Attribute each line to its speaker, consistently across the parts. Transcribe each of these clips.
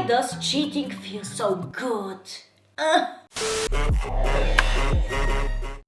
Speaker 1: Why does cheating feel so good?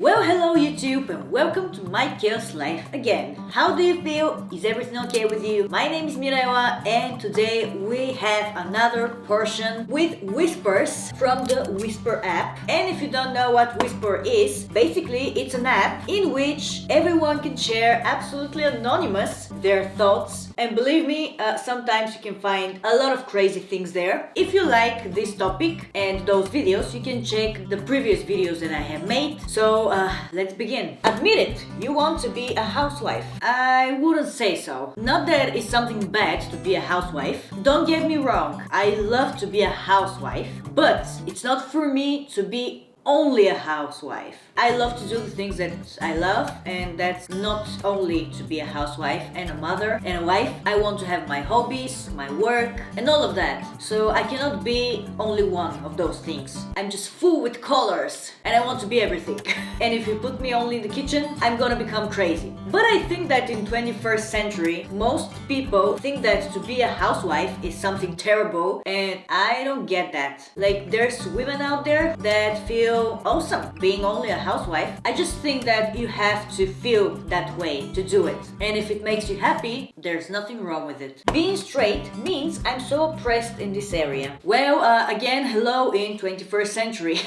Speaker 1: Well, hello YouTube and welcome to MyChaosLife again. How do you feel? Is everything okay with you? My name is Miraiwa and today we have another portion with whispers from the Whisper app. And if you don't know what Whisper is, basically it's an app in which everyone can share absolutely anonymous their thoughts. And believe me, sometimes you can find a lot of crazy things there. If you like this topic and those videos, you can check the previous videos that I have made. So let's begin. Admit it, you want to be a housewife. I wouldn't say so. Not that it's something bad to be a housewife. Don't get me wrong, I love to be a housewife, but it's not for me to be only a housewife. I love to do the things that I love, and that's not only to be a housewife and a mother and a wife. I want to have my hobbies, my work, and all of that. So I cannot be only one of those things. I'm just full with colors and I want to be everything. And if you put me only in the kitchen, I'm gonna become crazy. But I think that in 21st century, most people think that to be a housewife is something terrible, and I don't get that. Like, there's women out there that feel awesome being only a housewife. I just think that you have to feel that way to do it. And if it makes you happy, there's nothing wrong with it. Being straight means I'm so oppressed in this area. Well, again, hello in 21st century.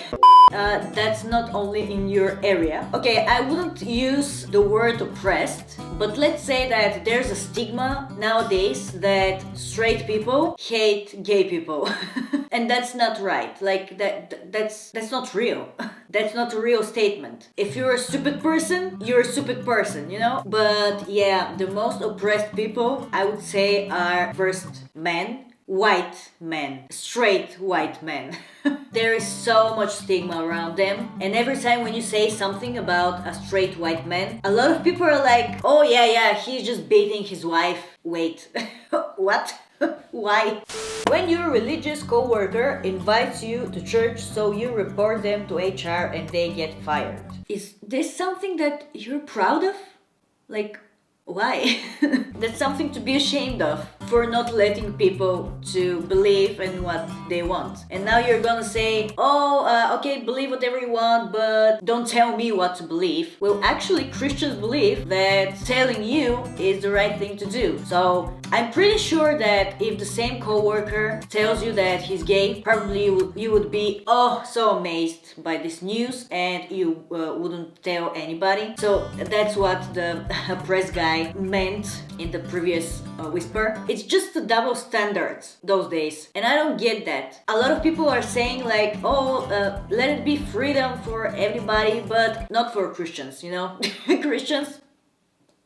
Speaker 1: That's not only in your area. Okay, I wouldn't use the word oppressed, but let's say that there's a stigma nowadays that straight people hate gay people. And that's not right. Like, that's not real. That's not a real statement. If you're a stupid person, you're a stupid person, you know? But yeah, the most oppressed people, I would say, are first men. White men, straight white men. There is so much stigma around them, and every time when you say something about a straight white man, a lot of people are like, oh yeah, he's just beating his wife. Wait, what? Why? When your religious coworker invites you to church, so you report them to HR and they get fired. Is this something that you're proud of? Like, why? That's something to be ashamed of, for not letting people to believe in what they want. And now you're gonna say, okay, believe whatever you want, but don't tell me what to believe. Well, actually, Christians believe that telling you is the right thing to do. So I'm pretty sure that if the same coworker tells you that he's gay, probably you would be so amazed by this news, and you wouldn't tell anybody. So that's what the press guy meant in the previous whisper. It's just a double standard those days, and I don't get that. A lot of people are saying like, let it be freedom for everybody, but not for Christians, you know? Christians,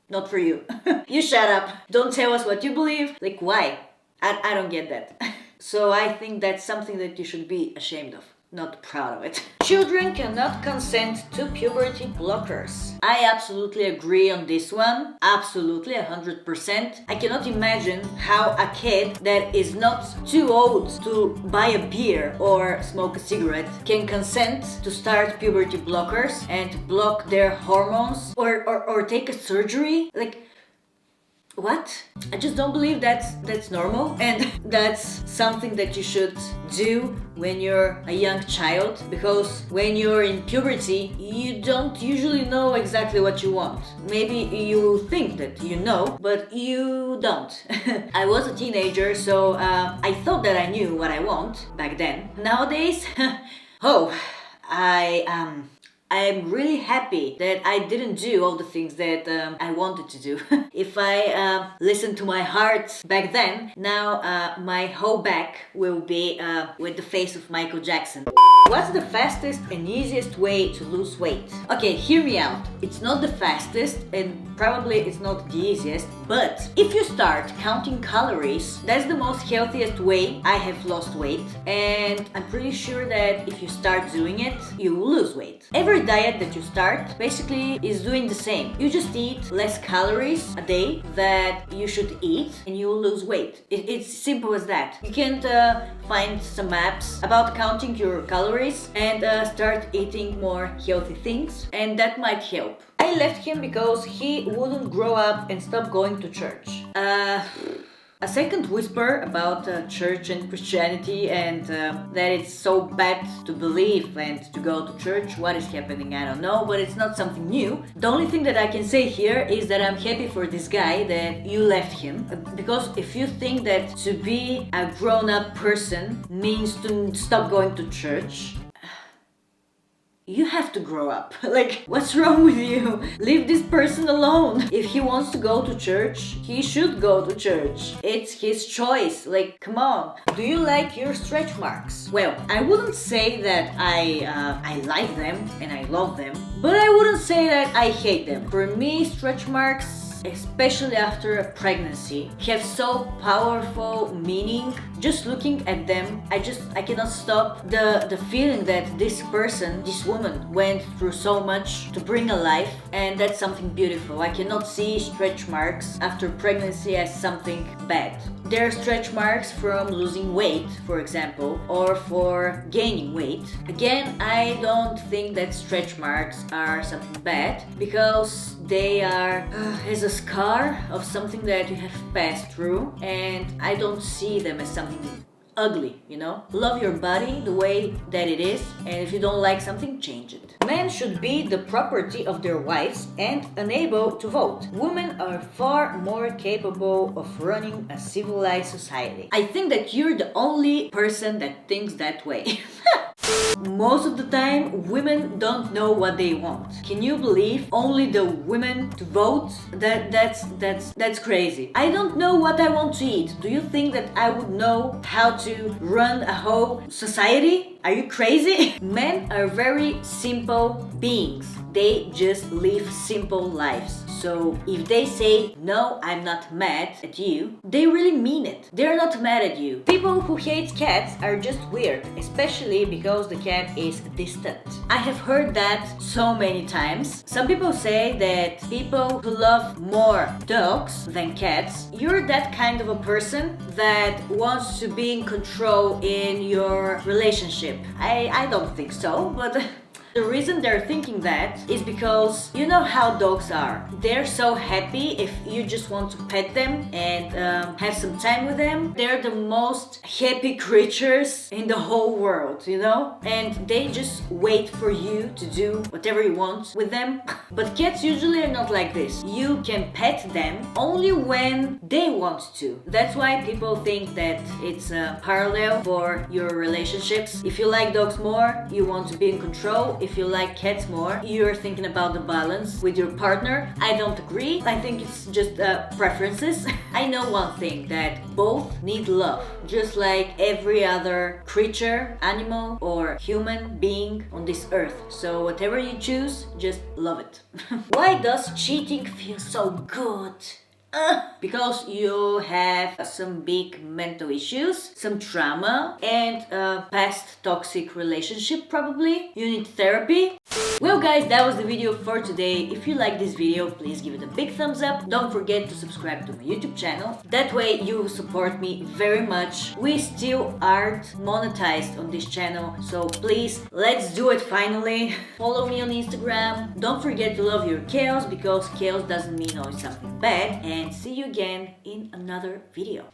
Speaker 1: not for you. You shut up. Don't tell us what you believe. Like, why? I don't get that. So I think that's something that you should be ashamed of, not proud of it. Children cannot consent to puberty blockers. I absolutely agree on this one. Absolutely, 100%. I cannot imagine how a kid that is not too old to buy a beer or smoke a cigarette can consent to start puberty blockers and block their hormones or take a surgery. Like, what? I just don't believe that's normal, and that's something that you should do when you're a young child, because when you're in puberty, you don't usually know exactly what you want. Maybe you think that you know, but you don't. I was a teenager, so I thought that I knew what I want back then. Nowadays, I'm really happy that I didn't do all the things that I wanted to do. If I listened to my heart back then, now my whole back will be with the face of Michael Jackson. What's the fastest and easiest way to lose weight? Okay, hear me out. It's not the fastest and probably it's not the easiest, but if you start counting calories, that's the most healthiest way I have lost weight, and I'm pretty sure that if you start doing it, you will lose weight. Every diet that you start basically is doing the same. You just eat less calories a day that you should eat and you will lose weight. It's simple as that. You can find some apps about counting your calories and start eating more healthy things, and that might help. I left him because he wouldn't grow up and stop going to church. A second whisper about church and Christianity and that it's so bad to believe and to go to church. What is happening? I don't know, but it's not something new. The only thing that I can say here is that I'm happy for this guy that you left him, because if you think that to be a grown-up person means to stop going to church, you have to grow up. Like, what's wrong with you? Leave this person alone. If he wants to go to church, he should go to church. It's his choice. Like, come on. Do you like your stretch marks? Well, I wouldn't say that I like them and I love them, but I wouldn't say that I hate them. For me, stretch marks, especially after a pregnancy, have so powerful meaning. Just looking at them, I cannot stop the feeling that this person, this woman, went through so much to bring a life, and that's something beautiful. I cannot see stretch marks after pregnancy as something bad. There are stretch marks from losing weight, for example, or for gaining weight. Again, I don't think that stretch marks are something bad, because they are as a scar of something that you have passed through, and I don't see them as something ugly, you know? Love your body the way that it is, and if you don't like something, change it. Men should be the property of their wives and unable to vote. Women are far more capable of running a civilized society. I think that you're the only person that thinks that way. Most of the time, women don't know what they want. Can you believe only the women to vote? That's crazy. I don't know what I want to eat. Do you think that I would know how to run a whole society? Are you crazy? Men are very simple beings. They just live simple lives. So if they say, no, I'm not mad at you, they really mean it. They're not mad at you. People who hate cats are just weird, especially because the cat is distant. I have heard that so many times. Some people say that people who love more dogs than cats, you're that kind of a person that wants to be in control in your relationship. I don't think so, but the reason they're thinking that is because you know how dogs are. They're so happy if you just want to pet them and have some time with them. They're the most happy creatures in the whole world, you know? And they just wait for you to do whatever you want with them. But cats usually are not like this. You can pet them only when they want to. That's why people think that it's a parallel for your relationships. If you like dogs more, you want to be in control. If you like cats more, you're thinking about the balance with your partner. I don't agree. I think it's just preferences. I know one thing, that both need love, just like every other creature, animal, or human being on this earth. So whatever you choose, just love it. Why does cheating feel so good? Because you have some big mental issues, some trauma, and a past toxic relationship probably. You need therapy. Well guys, that was the video for today. If you like this video, please give it a big thumbs up. Don't forget to subscribe to my YouTube channel. That way you will support me very much. We still aren't monetized on this channel, so please, let's do it finally. Follow me on Instagram. Don't forget to love your chaos, because chaos doesn't mean always something bad. And see you again in another video.